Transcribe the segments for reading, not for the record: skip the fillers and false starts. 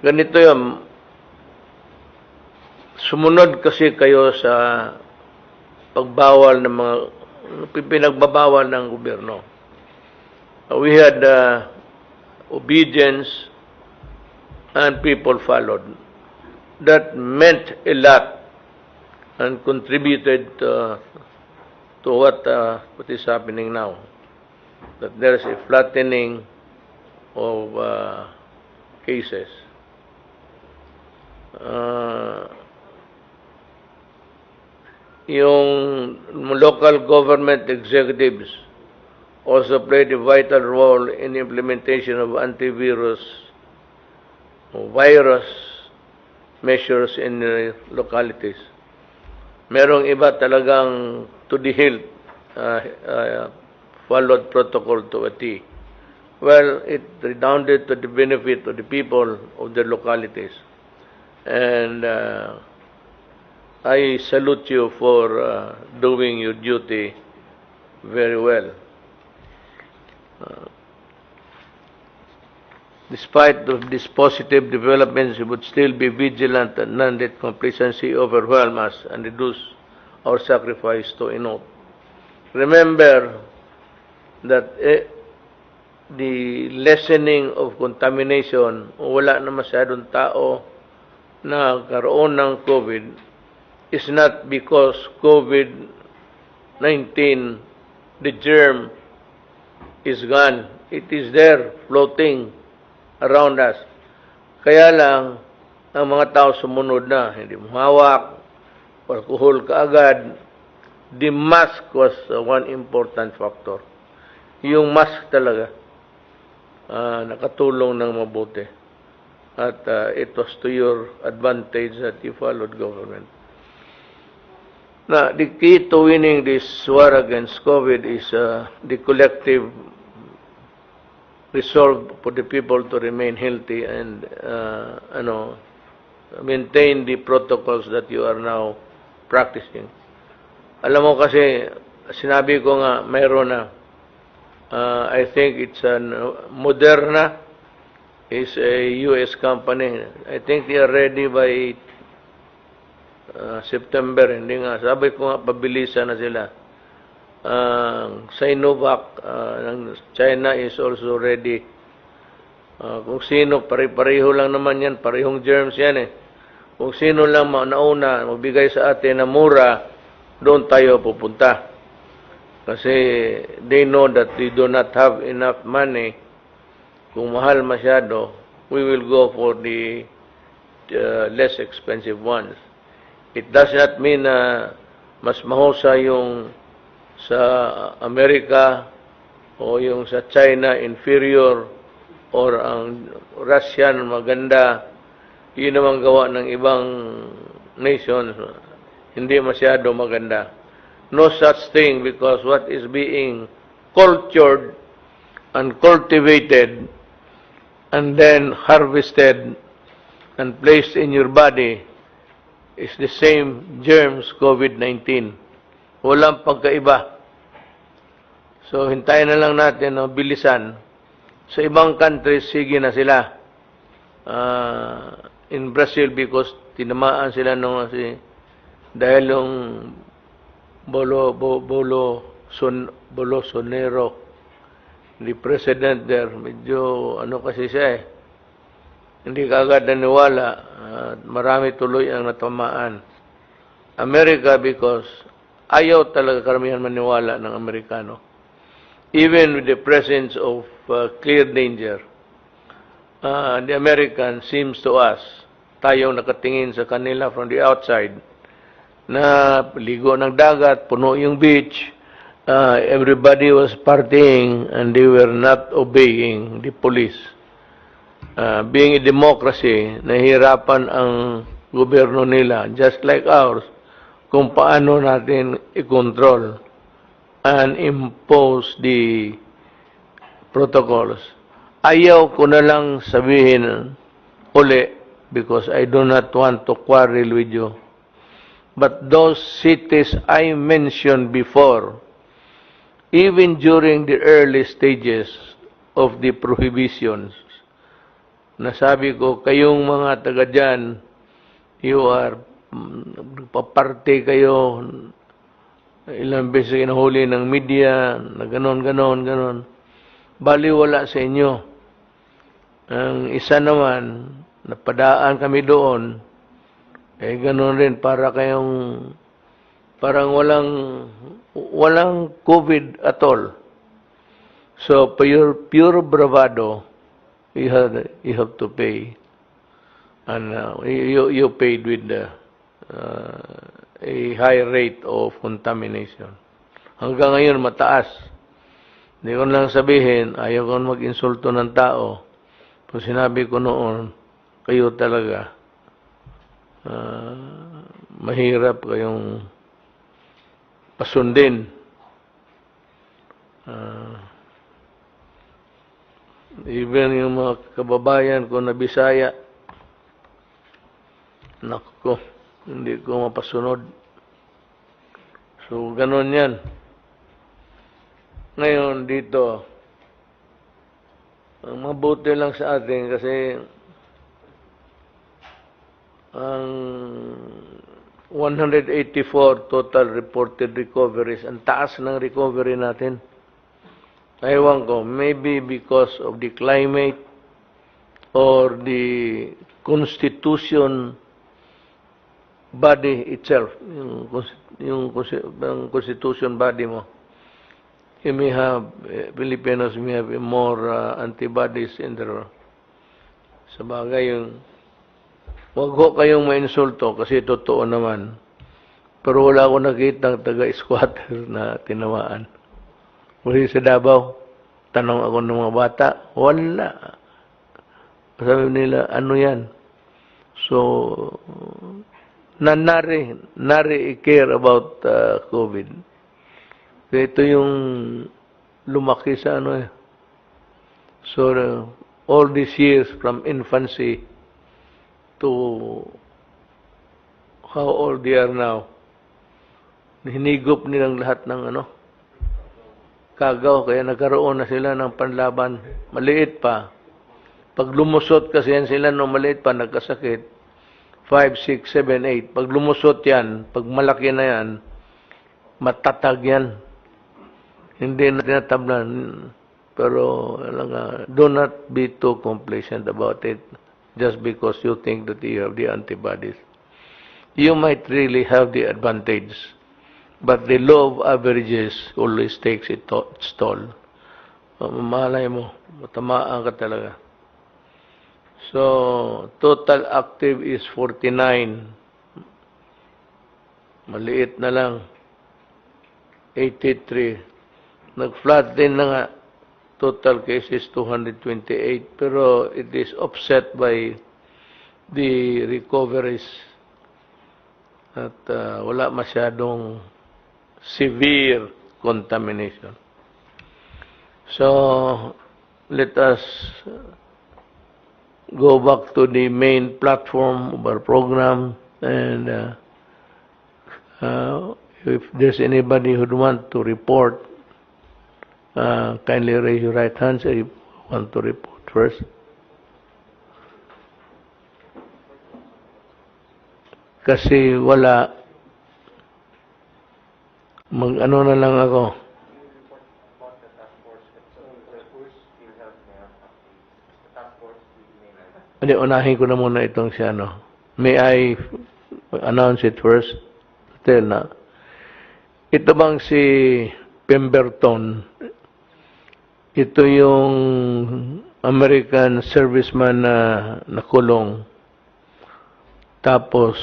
ganito yun, sumunod kasi kayo sa pagbawal ng mga pinagbabawal ng gobyerno. We had obedience and people followed. That meant a lot and contributed to what is happening now. That there is a flattening of cases. Yung local government executives also played a vital role in the implementation of antivirus virus measures in the localities. Merong iba talagang to the hilt followed protocol to a T. Well, it redounded to the benefit of the people of the localities. And I salute you for doing your duty very well. Despite of these positive developments, we would still be vigilant and none let complacency overwhelm us and reduce our sacrifice to a note. Remember that the lessening of contamination, wala na masyadong tao na karoon ng COVID, is not because COVID-19, the germ, is gone. It is there, floating around us. Kaya lang, ang mga tao sumunod na, hindi mahawak, alcohol kaagad. The mask was one important factor. Yung mask talaga, nakatulong ng mabuti. At it was to your advantage that you followed government. Now, the key to winning this war against COVID is the collective resolve for the people to remain healthy and maintain the protocols that you are now practicing. Alam mo kasi, sinabi ko nga, mayroon na. I think it's Moderna is a US company. I think they are ready by September. Hindi nga. Sabi ko nga, pabilisan na sila. Sinovac ng China is also ready. Kung sino, pare-pareho lang naman yan. Parehong germs yan eh. Kung sino lang nauna, magbigay sa atin na mura, doon tayo pupunta. Kasi they know that we do not have enough money. Kung mahal masyado, we will go for the less expensive ones. It does not mean na mas mahusa yung sa Amerika o yung sa China inferior or ang Russian maganda. Yun naman gawa ng ibang nations. Hindi masyado maganda. No such thing because what is being cultured and cultivated and then harvested and placed in your body is the same germs, COVID-19. Walang pagkaiba. So, hintayin na lang natin, bilisan. Sa ibang countries, sige na sila. In Brazil, because tinamaan sila nung dahil yung Bolsonaro, the president there, medyo kasi siya hindi kaagad naniwala. Marami tuloy ang natamaan. America, because ayaw talaga karamihan maniwala ng Amerikano. Even with the presence of clear danger, the American seems to us, tayong nakatingin sa kanila from the outside, na ligo ng dagat, puno yung beach, everybody was partying and they were not obeying the police. Being a democracy, nahihirapan ang gobyerno nila, just like ours, kung paano natin i-control and impose the protocols. Ayaw ko na lang sabihin uli because I do not want to quarrel with you. But those cities I mentioned before, even during the early stages of the prohibitions, nasabi ko, kayong mga taga dyan, you are, paparte kayo, ilang beses kinahuli ng media, na ganon. Baliwala sa inyo. Ang isa naman, napadaan kami doon, ganon rin, parang walang COVID at all. So, pure bravado, you have to pay. And you paid with a high rate of contamination. Hanggang ngayon, mataas. Hindi ko lang sabihin, ayaw ko mag-insulto ng tao. Kung sinabi ko noon, kayo talaga, mahirap kayong pasundin. Even yung mga kababayan ko na Bisaya, naku, hindi ko mapasunod. So, ganun yan. Ngayon, dito, ang mabuti lang sa atin kasi ang 184 total reported recoveries, ang taas ng recovery natin. Ewan ko, maybe because of the climate or the constitution body itself, yung constitution body mo. You may have, Filipinos may have more antibodies in their, sa bagay yung, wag ho kayong mainsulto kasi totoo naman. Pero wala akong nakita ng taga-squatter na tinamaan. Kasi sa Davao, tanong ako ng mga bata, wala. Sabi nila, ano yan? So, nari care about COVID. Ito yung lumaki sa ano eh. So, all these years from infancy to how old they are now, hinigop nilang lahat ng ano, kagaw, kaya nagkaroon na sila ng panlaban. Maliit pa. Pag lumusot kasi yan sila nung maliit pa, nagkasakit, 5, 6, 7, 8. Pag lumusot yan, pag malaki na yan, matatag yan. Hindi na tinatablan. Pero, do not be too complacent about it just because you think that you have the antibodies. You might really have the advantage, but the law of averages always takes its toll. Malay mo, matamaan ka talaga. So, total active is 49. Maliit na lang. 83. Nag-flat din na nga. Total cases 228. Pero it is offset by the recoveries. At wala masyadong severe contamination. So, let us go back to the main platform of our program, and if there's anybody who would want to report, kindly raise your right hand if you want to report first. Kasi wala, mag-ano na lang ako. Hindi, unahin ko na muna itong si ano. May I announce it first? Tell na. Ito bang si Pemberton, ito yung American serviceman na nakulong. Tapos,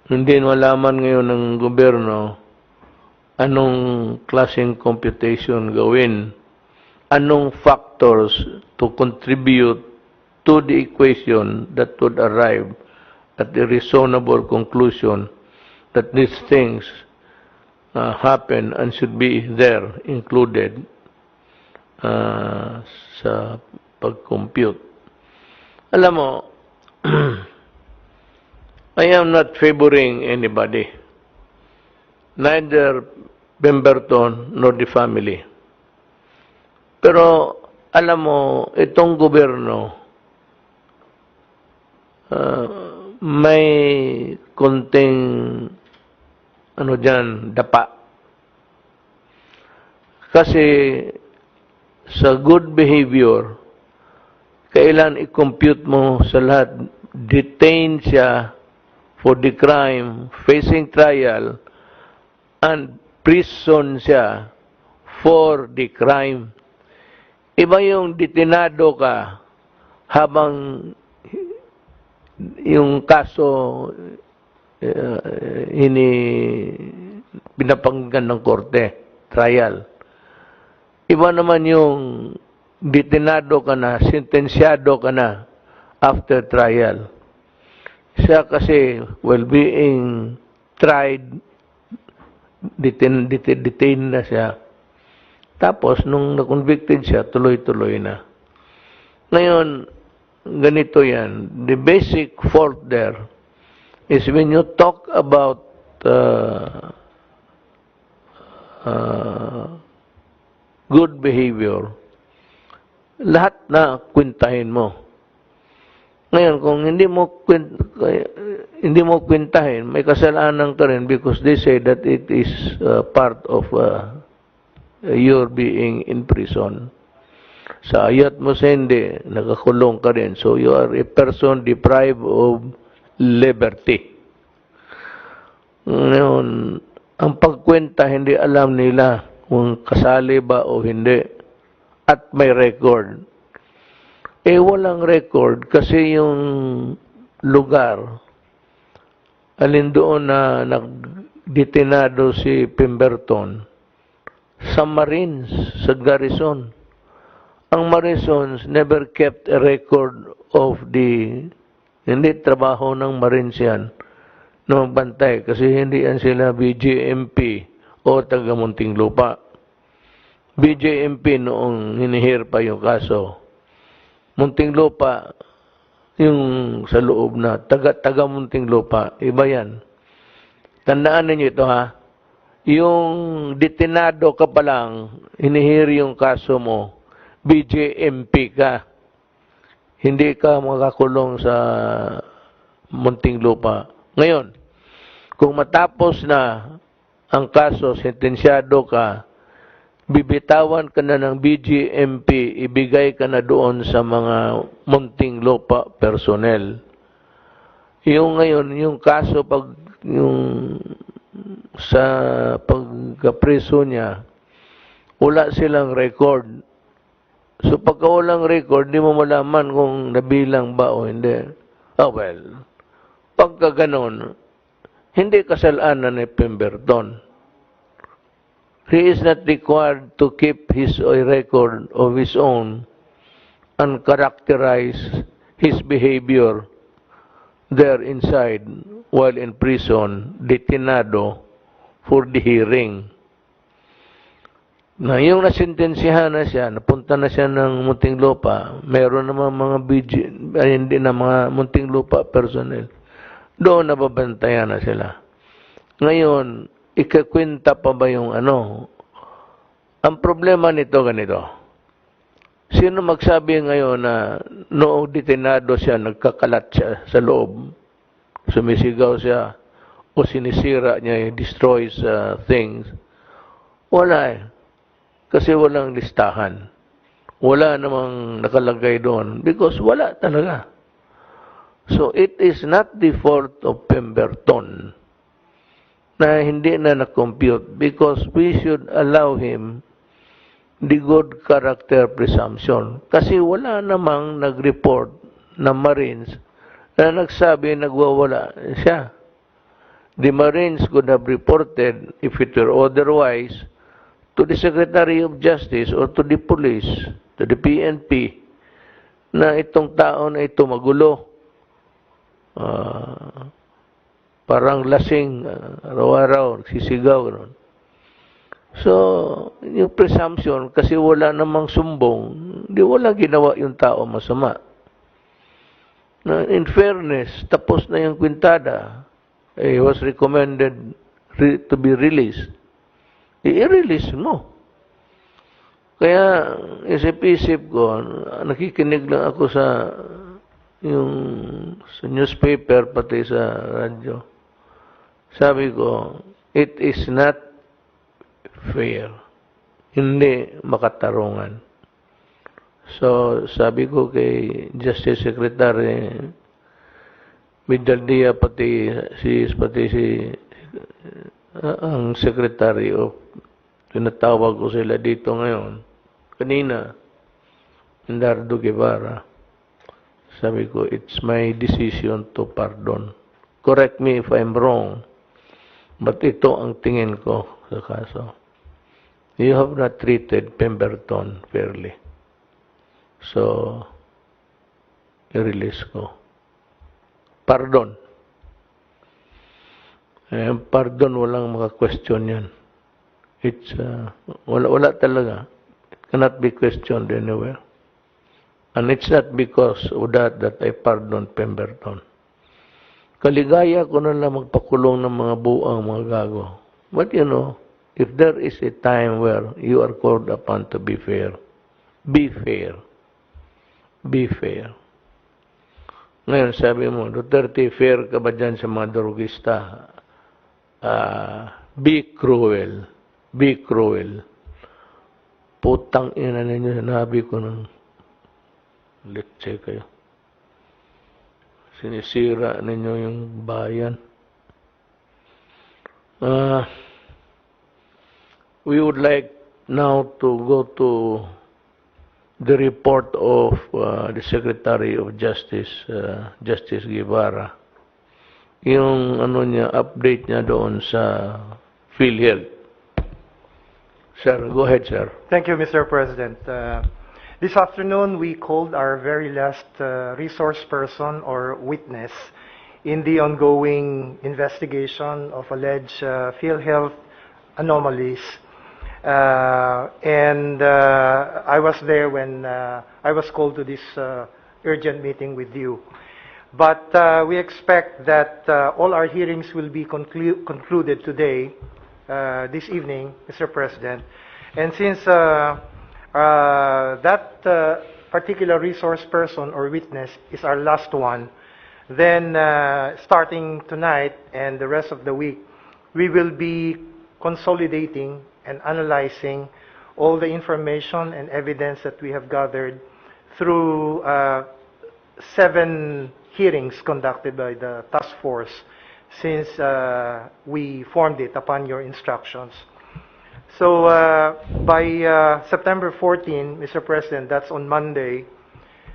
hindi malaman ngayon ng gobyerno anong klaseng computation gawin. Anong factors to contribute to the equation that would arrive at the reasonable conclusion that these things happen and should be there included sa pag-compute. Alam mo, I am not favoring anybody, neither Pemberton nor the family. Pero alam mo, itong gobyerno, may konting, ano dyan, dapa. Kasi, sa good behavior, kailan i-compute mo sa lahat, detained siya for the crime, facing trial, and prison siya for the crime. Iba yung detenado ka habang yung kaso pinapakinggan ng korte, trial. Iba naman yung detenado ka na, sentensyado ka na after trial. Siya kasi, well, being tried, detained na siya. Tapos, nung na-convicted siya, tuloy-tuloy na. Ngayon, ganito yan. The basic fault there is when you talk about good behavior, lahat na kwintahin mo. Ngayon, kung hindi mo kwintahin, may kasalanan ka rin because they say that it is part of your being in prison. Sa ayat mo sa hindi, nakakulong ka rin. So, you are a person deprived of liberty. Ngayon, ang pagkwenta, hindi alam nila kung kasali ba o hindi. At may record. Walang record kasi yung lugar, alin doon na nagdetenado si Pemberton, sa Marines, sa garrison. Ang Marisons never kept a record of hindi trabaho ng Marines yan, na magbantay, kasi hindi yan sila BJMP o taga-munting lupa. BJMP noong hinihir pa yung kaso. Munting lupa, yung sa loob na, taga-munting lupa, iba yan. Tandaan ninyo ito ha, yung detenado ka pa lang, hinihir yung kaso mo, BJMP ka. Hindi ka makakulong sa munting lupa. Ngayon, kung matapos na ang kaso, sentensyado ka, bibitawan ka na ng BJMP, ibigay ka na doon sa mga munting lupa personnel. Yung ngayon, yung kaso pag yung sa pagka-preso niya, wala silang record. So pagka walang record, di mo malaman kung nabilang ba o hindi. Well, pagka ganon, hindi kasalanan ni Pemberton. He is not required to keep his record of his own and characterize his behavior there inside while in prison, detenado for the hearing. Na yung nasentensiyahan na siya, napunta na siya ng munting lupa, meron naman mga hindi na mga munting lupa personnel. Doon nababantayan na sila. Ngayon, ikakwenta pa ba yung ano? Ang problema nito ganito. Sino magsabi ngayon na noong detenado siya, nagkakalat siya sa loob, sumisigaw siya, o sinisira niya, destroys things? Wala eh. Kasi walang listahan. Wala namang nakalagay doon because wala talaga. So it is not the fault of Pemberton na hindi na na-compute because we should allow him the good character presumption. Kasi wala namang nag-report na Marines na nagsabi nagwawala siya. The Marines could have reported, if it were otherwise, to the Secretary of Justice or to the police, to the PNP, na itong tao na ito magulo. Parang lasing, araw-araw, nagsisigaw. Ganun. So, yung presumption, kasi wala namang sumbong, di wala ginawa yung tao masama. Na, in fairness, tapos na yung kwintada, he was recommended to be released. I-release mo. Kaya isip-isip ko, nakikinig lang ako sa newspaper pati sa radyo. Sabi ko, it is not fair. Hindi makatarungan. So, sabi ko kay Justice Secretary Midaldia pati ang Secretary of tinatawag ko sila dito ngayon. Kanina, Dardo Guevara. Sabi ko, it's my decision to pardon. Correct me if I'm wrong. But ito ang tingin ko sa kaso. You have not treated Pemberton fairly. So, i-release ko. Pardon. Pardon, walang maka-question yan. It's, wala talaga. It cannot be questioned anywhere. And it's not because of that I pardon Pemberton. Kaligaya ko na lang magpakulong ng mga buang mga gago. But you know, if there is a time where you are called upon to be fair, be fair. Be fair. Ngayon, sabi mo, Duterte, fair ka ba dyan sa mga drogista? Be cruel. Be cruel. Putang ina ninyo, sinabi ko ng let's kayo. Sinisira ninyo yung bayan. We would like now to go to the report of the Secretary of Justice, Justice Guevara. Yung update niya doon sa PhilHealth. Sir, go ahead, sir. Thank you, Mr. President. This afternoon, we called our very last resource person or witness in the ongoing investigation of alleged PhilHealth anomalies. I was there when I was called to this urgent meeting with you. But we expect that all our hearings will be concluded today, this evening, Mr. President. And since that particular resource person or witness is our last one, then starting tonight and the rest of the week, we will be consolidating and analyzing all the information and evidence that we have gathered through 7 hearings conducted by the task force since we formed it upon your instructions. So by September 14, Mr. President, that's on Monday,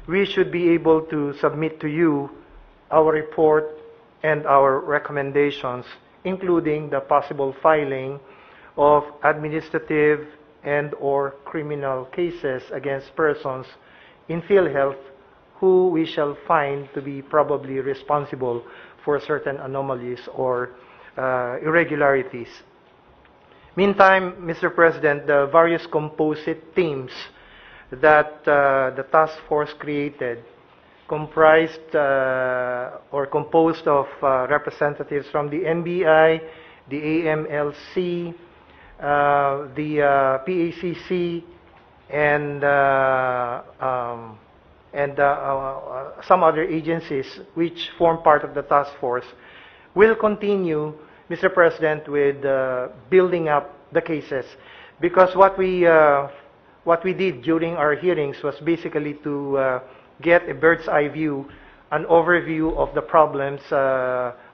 we should be able to submit to you our report and our recommendations, including the possible filing of administrative and or criminal cases against persons in PhilHealth who we shall find to be probably responsible for certain anomalies or irregularities. Meantime, Mr. President, the various composite teams that the task force created comprised or composed of representatives from the NBI, the AMLC, the PACC, and some other agencies which form part of the task force will continue, Mr. President, with building up the cases, because what we did during our hearings was basically to get a bird's eye view, an overview of the problems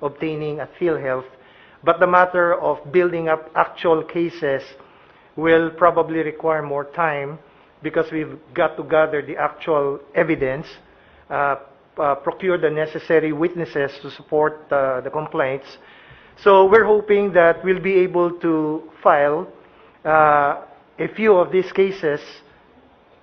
obtaining at PhilHealth. But the matter of building up actual cases will probably require more time because we've got to gather the actual evidence, procure the necessary witnesses to support the complaints. So we're hoping that we'll be able to file a few of these cases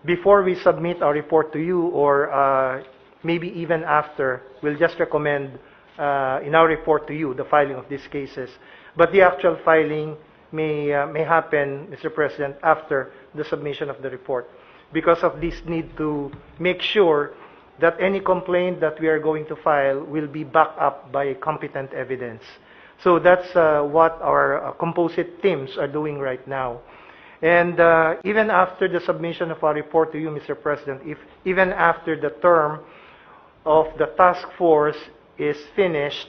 before we submit our report to you, or maybe even after. We'll just recommend in our report to you the filing of these cases. But the actual filing may happen, Mr. President, after the submission of the report, because of this need to make sure that any complaint that we are going to file will be backed up by competent evidence. So that's what our composite teams are doing right now. And even after the submission of our report to you, Mr. President, even after the term of the task force is finished,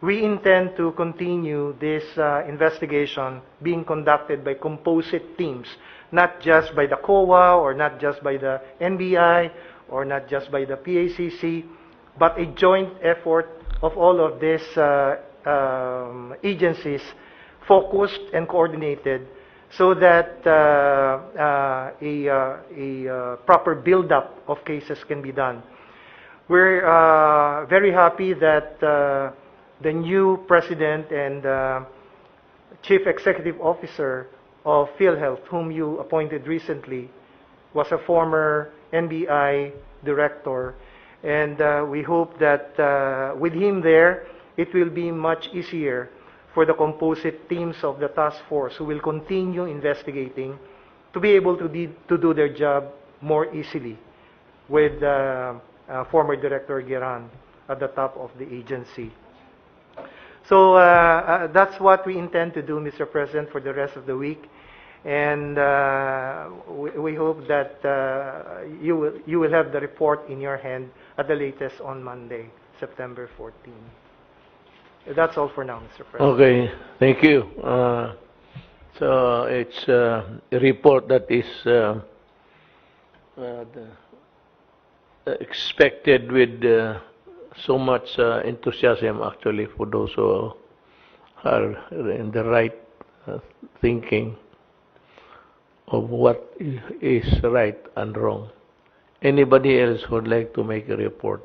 we intend to continue this investigation being conducted by composite teams, not just by the COA or not just by the NBI or not just by the PACC, but a joint effort of all of these agencies, focused and coordinated, so that a proper build-up of cases can be done. We're very happy that the new president and chief executive officer of PhilHealth, whom you appointed recently, was a former NBI director. And we hope that with him there, it will be much easier for the composite teams of the task force who will continue investigating to be able to do their job more easily with former Director Giran at the top of the agency. So that's what we intend to do, Mr. President, for the rest of the week. And we hope that you will have the report in your hand at the latest on Monday, September 14. That's all for now, Mr. President. Okay, thank you. So it's a report that is expected with so much enthusiasm, actually, for those who are in the right thinking of what is right and wrong. Anybody else would like to make a report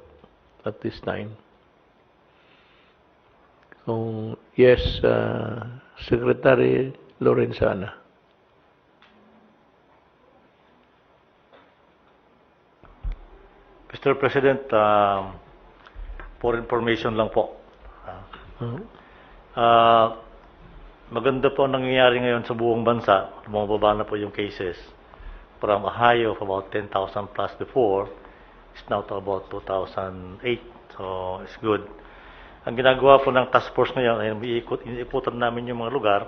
at this time? So, yes, Secretary Lorenzana. Mr. President, for information lang po. Maganda po ang nangyayari ngayon sa buong bansa. Bumababa na po yung cases. From a high of about 10,000 plus before, it's now to about 2,008. So, it's good. Ang ginagawa po ng task force ngayon ay iniikutan namin yung mga lugar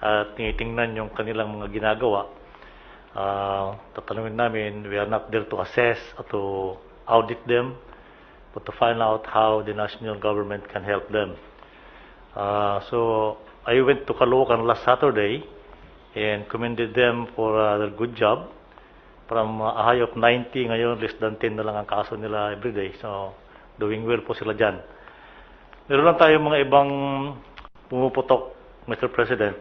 at tinitingnan yung kanilang mga ginagawa. Tatanungin namin, we are not there to assess or to audit them, but to find out how the national government can help them. So I went to Caloocan last Saturday and commended them for their good job. From a high of 90, ngayon less than 10 na lang ang kaso nila every day. So doing well po sila dyan. Meron lang tayong mga ibang pumuputok, Mr. President,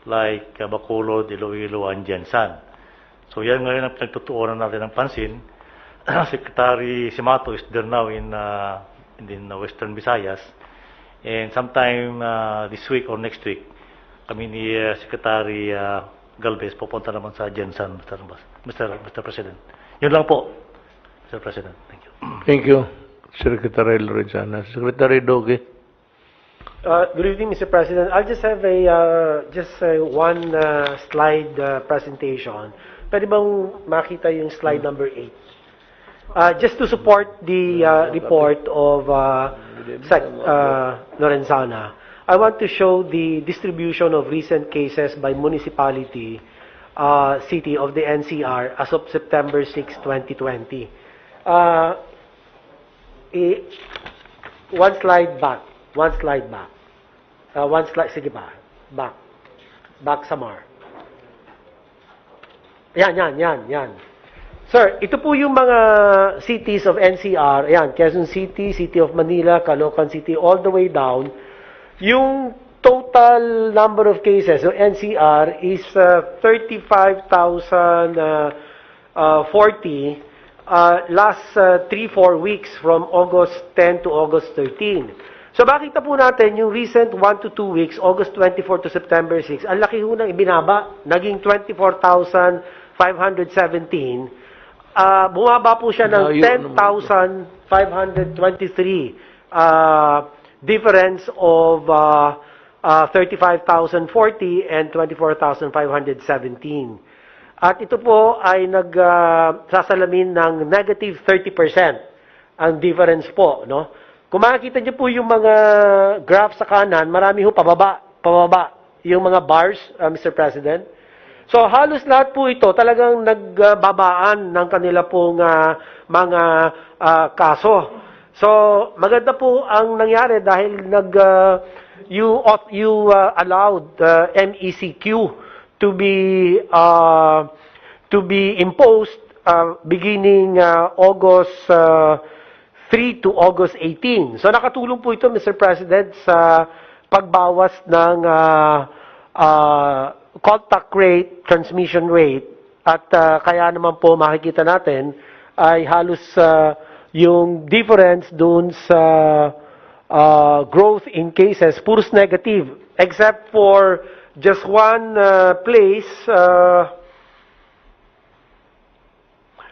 like Bacolod, Iloilo, and Jensan. So yan ngayon ang pinagtutuunan natin ng pansin. Secretary Simato is there now in Western Visayas. And sometime this week or next week, kami ni Secretary Galvez pupunta naman sa Jensan, Mr. President. Yun lang po, Mr. President. Thank you. Thank you, Secretary Lorenzana. Secretary Doge. Good evening, Mr. President. I'll just have one slide presentation. Pwede bang makita yung slide number 8? Just to support the report of Lorenzana, I want to show the distribution of recent cases by municipality, city of the NCR as of September 6, 2020. One slide back. Sige ba? Back Samar. Yan. Sir, ito po yung mga cities of NCR. Ayan, Quezon City, City of Manila, Caloocan City, all the way down. Yung total number of cases of NCR is 35,040 last 3-4 weeks from August 10 to August 13. So makita po natin yung recent 1 to 2 weeks, August 24 to September 6, ang laki ho ng ibinaba, naging 24,517. Bumaba po siya ng 10,523. Difference of 35,040 and 24,517. At ito po ay nagsasalamin ng negative 30% ang difference po, no? Kung makikita niyo po yung mga graph sa kanan, marami ho pababa yung mga bars, Mr. President. So halos lahat po ito talagang nagbabaan ng kanila pong mga kaso. So maganda po ang nangyari dahil you allowed MECQ to be imposed beginning August 3 to August 18. So nakatulong po ito, Mr. President, sa pagbawas ng contact rate, transmission rate, at kaya naman po makikita natin ay halos yung difference dun sa growth in cases, puros negative, except for just one place.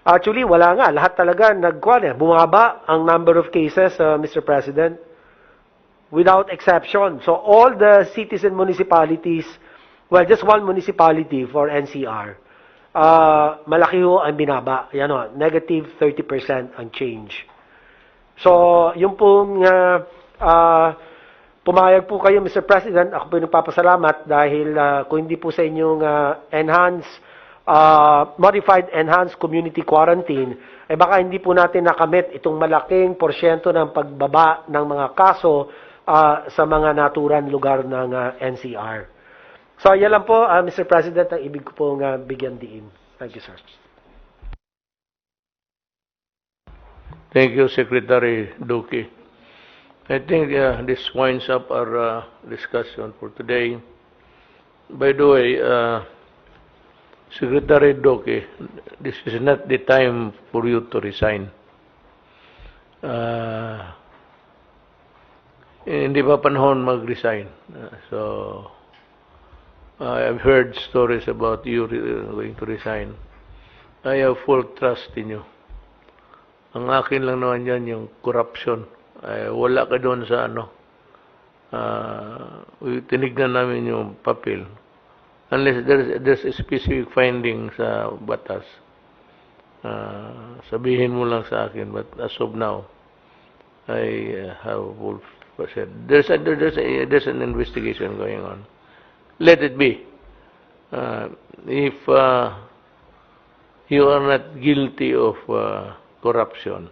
Actually, wala nga. Lahat talaga bumaba ang number of cases, Mr. President, without exception. So all the cities and municipalities, well, just one municipality for NCR, malaki ho ang binaba. Yan o, negative 30% ang change. So, yung pong pumayag po kayo, Mr. President, ako po yung nagpapasalamat dahil kung hindi po sa inyong modified enhanced community quarantine, eh baka hindi po natin nakamit itong malaking porsyento ng pagbaba ng mga kaso sa mga naturang lugar ng NCR. So, yan lang po, Mr. President, ang ibig ko pong bigyan diin. Thank you, sir. Thank you, Secretary Duque. I think this winds up our discussion for today. By the way, Secretary Duque, this is not the time for you to resign. Hindi pa panahon mag-resign. So, I've heard stories about you going to resign. I have full trust in you. Ang akin lang naman yan, yung corruption. Wala ka doon sa tinignan namin yung papel. Unless there's a specific finding sa batas. Sabihin mo lang sa akin. But as of now, I have full percent. There's an investigation going on. Let it be. If you are not guilty of corruption,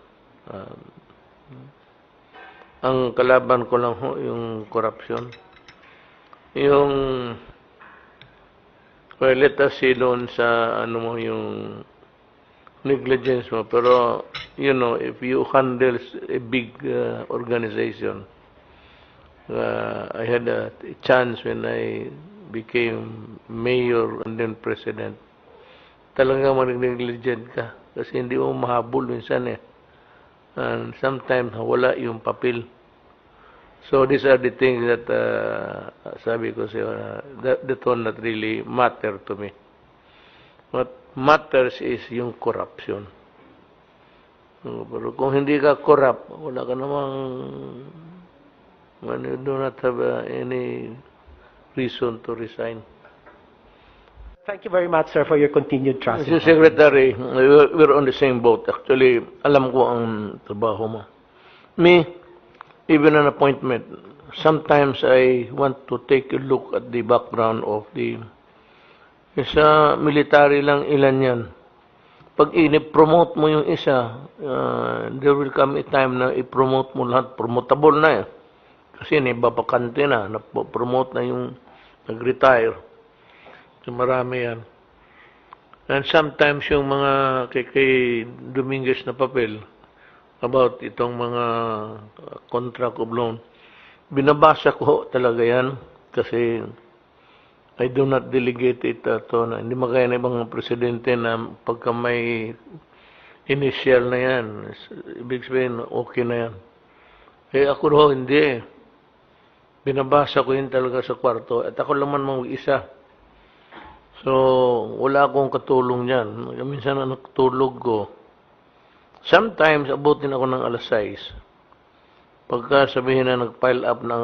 ang kalaban ko lang ho yung corruption. Yung well, let us see doon sa yung negligence mo. Pero, you know, if you handle a big organization, I had a chance when I became mayor and then president. Talagang mag-negligent ka. Kasi hindi mo mahabol minsan eh. And sometimes wala yung papel. So these are the things that sabi ko siya, that one not really matter to me. What matters is yung corruption. Pero kung hindi ka corrupt, wala ka namang you do not have any reason to resign. Thank you very much, sir, for your continued trust. Mr. Secretary, we're on the same boat. Actually, alam ko ang trabaho mo. Me, even an appointment, sometimes I want to take a look at the background of sa military lang ilan yan. Pag i-promote mo yung isa, there will come a time na i-promote mo lahat. Promotable na eh. Kasi nabapakante na, na-promote na yung nag-retire. So marami yan. And sometimes yung mga kay Dominguez na papel about itong mga contract of loan, binabasa ko talaga yan kasi I do not delegate it hindi magaya na ibang presidente na pagka may initial na yan, ibig sabihin okay na yan. Eh ako ro hindi. Binabasa ko yun talaga sa kwarto at ako laman mag-isa. So, wala akong katulong dyan. Minsan na nakatulog ko. Sometimes, abutin ako ng alas 6. Pagka sabihin na nag-pile up ng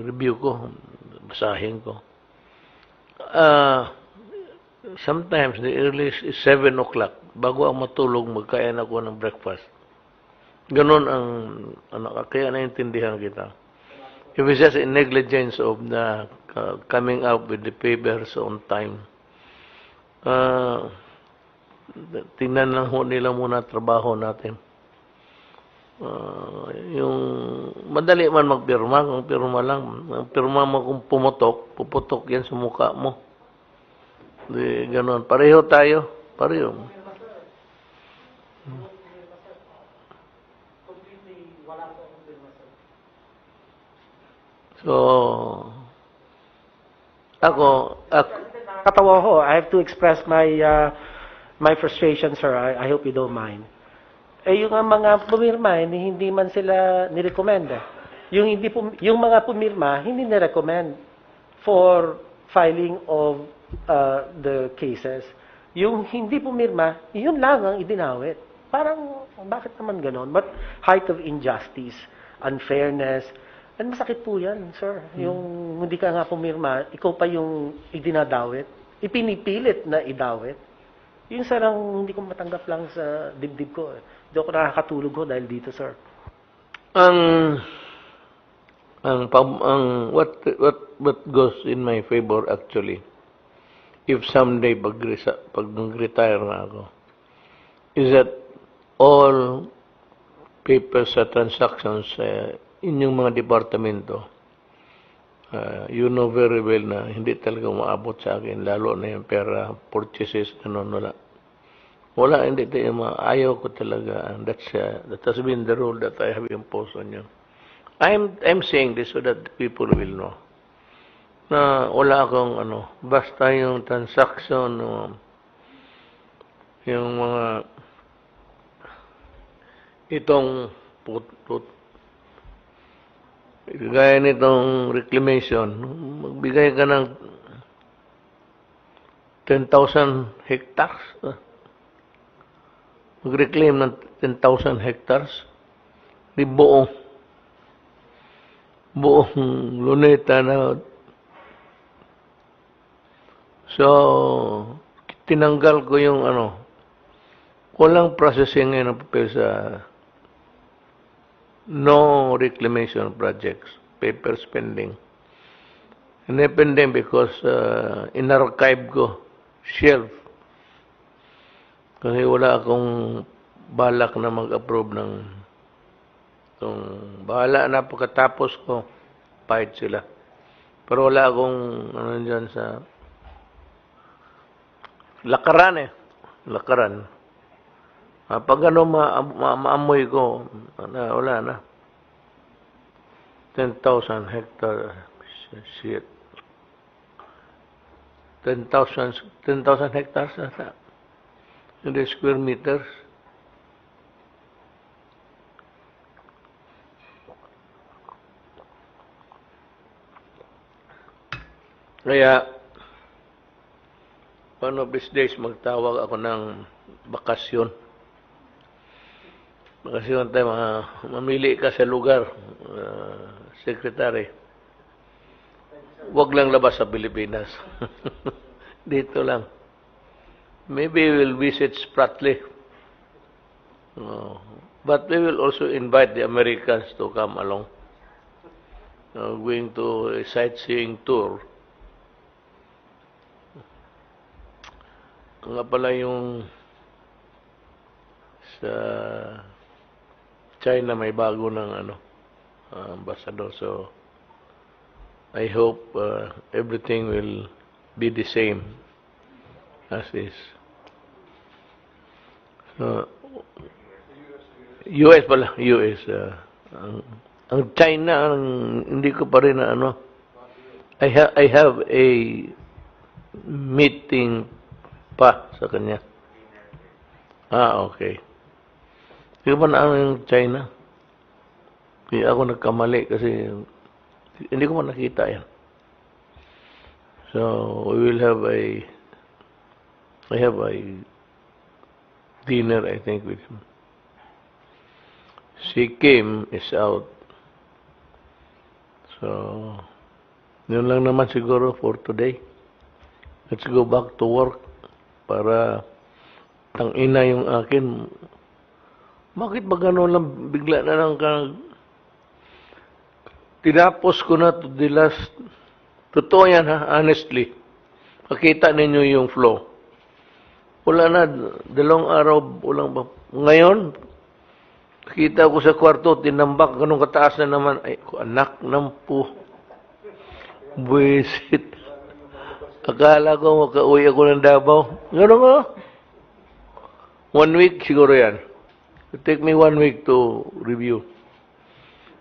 review ko, basahin ko. Sometimes, the earliest is 7 o'clock. Bago ako matulog, magkain ako ng breakfast. Ganon ang, kaya naintindihan kita. If it's just a negligence of the coming up with the papers on time, Ah, tingnan lang ho nila muna trabaho natin. Yung madali man magpirma, kung pirma lang. Ang pirma mo kung puputok yan sa mukha mo. Di, ganun. Pareho tayo. Pareho. So, ako Katawa ko, I have to express my my frustration, sir. I hope you don't mind. Eh, yung mga pumirma, hindi man sila nirecommend. Yung mga pumirma, hindi nirecommend for filing of the cases. Yung hindi pumirma, yun lang ang idinawit. Parang, bakit naman ganon? But height of injustice, unfairness, and masakit po yan, sir. Yung hindi ka nga pumirma, ikaw pa yung idinadawit, ipinipilit na idawit. Yun, sir, ang hindi ko matanggap lang sa dibdib ko. Hindi ako nakakatulog ko dahil dito, sir. What goes in my favor actually, if someday pag nag-retire na ako, is that all papers sa transactions inyong mga departamento, you know very well na hindi talaga umaabot sa akin, lalo na yung pera, purchases, ganun, wala. Wala, hindi tayo ayaw ko talaga. And that has been the rule that I have imposed on you. I'm saying this so that people will know na wala akong basta yung transaction, yung mga itong gaya nitong reclamation, magbigay ka ng 10,000 hectares. Mag-reclaim ng 10,000 hectares. Di buong luneta na. So, tinanggal ko yung walang processing ngayon ng papel sa no reclamation projects, paper spending. Independent because in-archive ko, shelf. Kasi wala akong balak na mag-approve ng bahala na pagkatapos ko, fight sila. Pero wala akong dyan sa lakaran lakaran. Pag maamoy ko, wala na. 10,000 hectare, shit. 10,000 hectares na. Hindi square meters. Kaya, one of these days, magtawag ako ng bakasyon. Bakasyon tayo, mamili ka sa lugar, secretary. Huwag lang labas sa Pilipinas. Dito lang. Maybe we'll visit Spratly. But we will also invite the Americans to come along. Going to a sightseeing tour. Nga pala yung sa China may bago ng ambassador. So I hope everything will be the same as is. US pala, US. Ang China, hindi ko pa rin na I have a meeting pa sa kanya. Okay. Hindi ba na yung China? Kaya ako nagkamali kasi hindi ko man nakita yan. So, we will have I have a dinner, I think, with him. Si Kim is out. So, yun lang naman siguro for today. Let's go back to work para tangina yung akin. Bakit ba gano'n lang bigla na lang tinapos ko na to the last. Totoo yan ha, honestly. Makita ninyo yung flow. Wala na, dalawang araw, walang ba. Ngayon, kita ko sa kwarto, tinambak, ganun kataas na naman. Ay, anak ng po. Buwisit. Akala ko makauwi ako ng Davao. Ganun nga. 1 week siguro yan. It take me 1 week to review.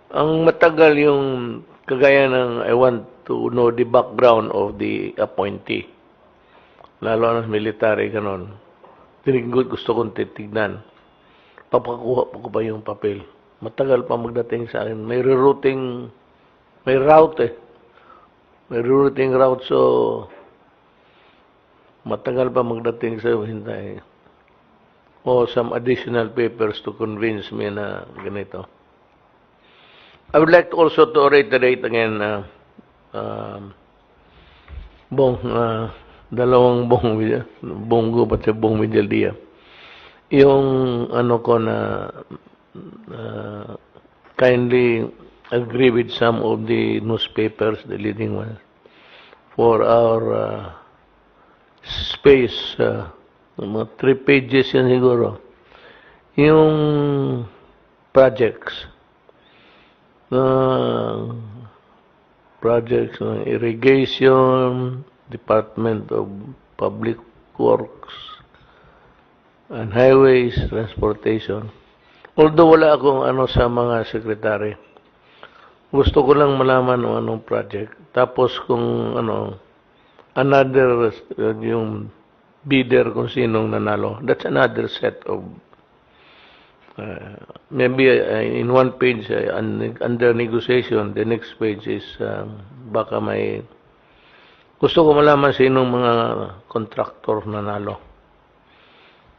Ang matagal yung kagaya ng I want to know the background of the appointee. Lalo na military, ganon. Tinigod gusto kong titignan. Papakuha ko pa yung papel. Matagal pa magdating sa akin. May rerouting, may route eh. May rerouting route, so matagal pa magdating sa hintay. O some additional papers to convince me na ganito. I would like also to reiterate again, dalawang Bongo at Bong Medialdia. Yung ano ko na kindly agree with some of the newspapers, the leading ones, for our space, mga 3 pages yan siguro. Yung projects ng irrigation, Department of Public Works and Highways, Transportation. Although wala akong ano sa mga sekretary, gusto ko lang malaman kung anong project. Tapos kung ano, another, yung bidder kung sinong nanalo. That's another set of, maybe in one page, under negotiation, the next page is, baka may, gusto ko malaman sinong mga contractor nanalo.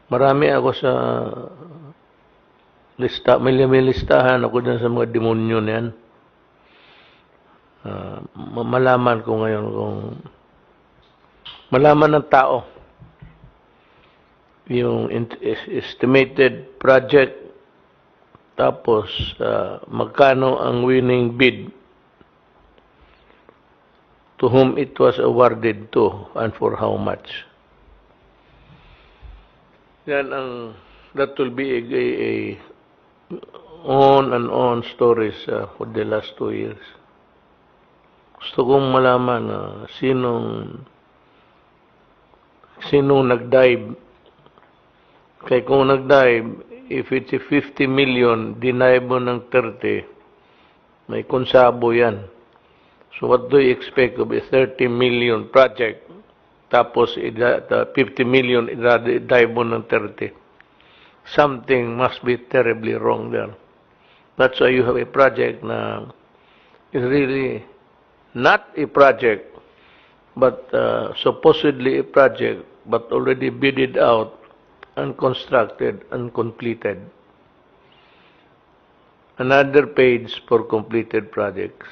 Marami ako sa lista, may listahan ako dyan sa mga demonyo na yan. Malaman ko ngayon kung malaman ng tao yung estimated project, tapos magkano ang winning bid, to whom it was awarded to, and for how much. Yan ang, that will be a on and on stories for the last 2 years. Gusto kong malaman sinong nag-dive. Kaya kung nag-dive, if it's a 50 million, deny mo ng 30, may konsabo yan. So what do you expect of a 30 million project? Tapos 50 million, i-dive mo ng 30. Something must be terribly wrong there. That's why you have a project na is really not a project, but supposedly a project, but already bidded out, and constructed and completed. Another page for completed projects.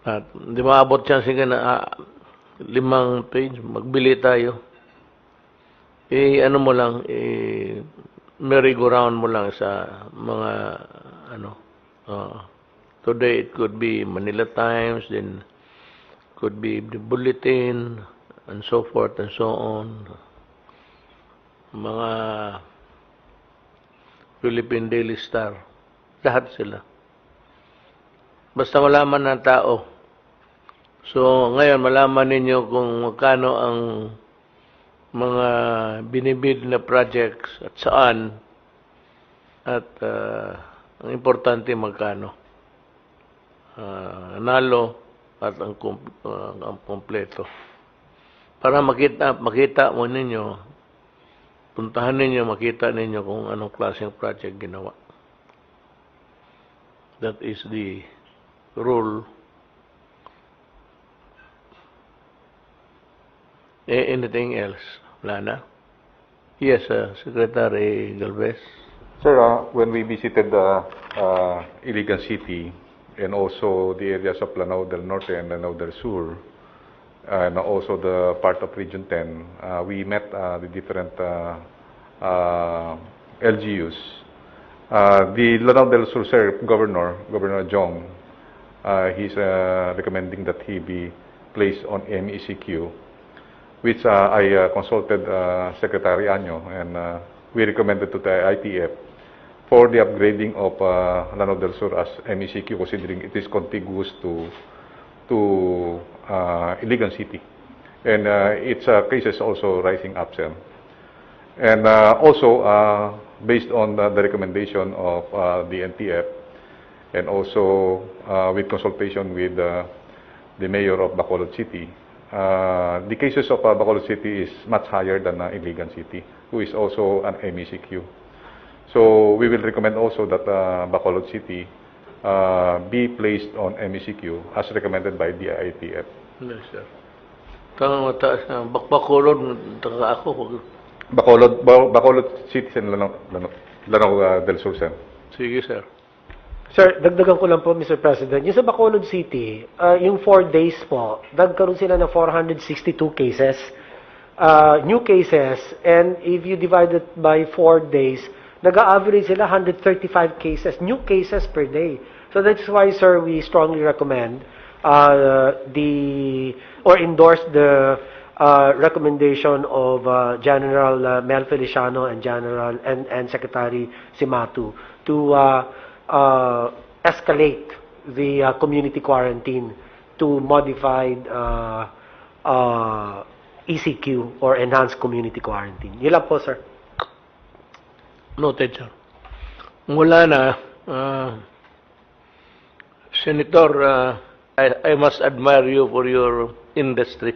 At di maabot siya sige na 5 page, magbili tayo. Ano mo lang, merry-go-round mo lang sa mga today it could be Manila Times, then could be the Bulletin, and so forth and so on. Mga Philippine Daily Star, lahat sila. Basta malaman ng tao. So, ngayon, malaman ninyo kung magkano ang mga binibid na projects at saan, at ang importante magkano. Nalo at ang kompleto. Para makita mo ninyo, puntahan ninyo, makita ninyo kung anong klaseng project ginawa. That is the rule. Anything else? Wala na? Yes, Secretary Galvez. Sir, when we visited Iligan City and also the areas of Lanao del Norte and Lanao del Sur, and also the part of Region 10, we met the different LGUs. The Lanao del Sur, sir, Governor Jong, he's recommending that he be placed on MECQ. which I consulted Secretary Anyo, and we recommended to the ITF for the upgrading of Lanao del Sur as MECQ, considering it is contiguous to Iligan City. And its cases also rising up, sir. And also, based on the recommendation of the NTF, and also with consultation with the mayor of Bacolod City, the cases of Bacolod City is much higher than Iligan City, who is also an MECQ. So we will recommend also that Bacolod City be placed on MECQ as recommended by the ITF. Yes, sir. Tangang mataas na. Bacolod, taka ako. Bacolod City and Lanao del Sur, sir. Sige, sir. Sir, dagdagan ko lang po, Mr. President. Yung sa Bacolod City, yung 4 days po, nagkaroon sila ng 462 cases, new cases, and if you divide it by 4 days, nag-average sila 135 cases, new cases per day. So that's why, sir, we strongly recommend endorse the recommendation of General Mel Feliciano and and Secretary Simatu to escalate the community quarantine to modified ECQ or enhanced community quarantine. Yun lang po, sir. Noted, sir. Mula na, Senator, I must admire you for your industry.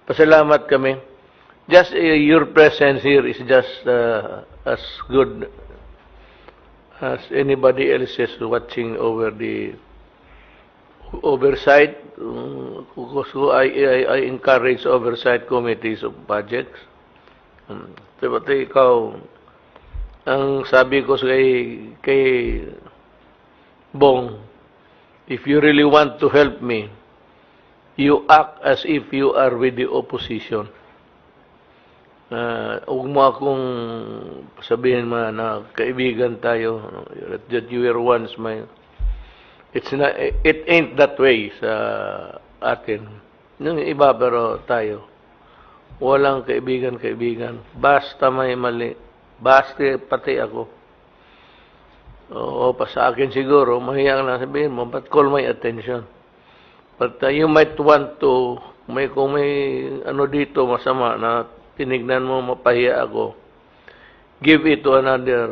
Pasalamat kami. Just your presence here is just as good as anybody else is watching over the oversight. So I encourage oversight committees of budgets. Pati ikaw, ang sabi ko kay Bong, if you really want to help me, you act as if you are with the opposition. Huwag mo akong sabihin na kaibigan tayo, that you were once my... It ain't that way sa atin. Yung iba, pero tayo, walang kaibigan. Basta may mali. Basta pati ako. O pa sa akin siguro, mahiyang na sabihin mo, but call my attention. But you might want to, kung may ano dito masama na tinignan mo, mapahiya ako, give it to another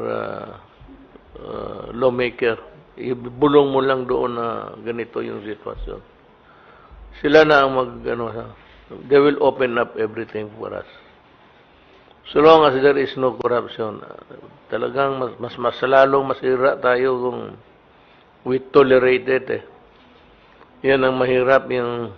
lawmaker. Ibulong mo lang doon na ganito yung sitwasyon. Sila na ang they will open up everything for us. So long as there is no corruption, talagang mas lalong masira tayo kung we tolerate it. Yan ang mahirap, yung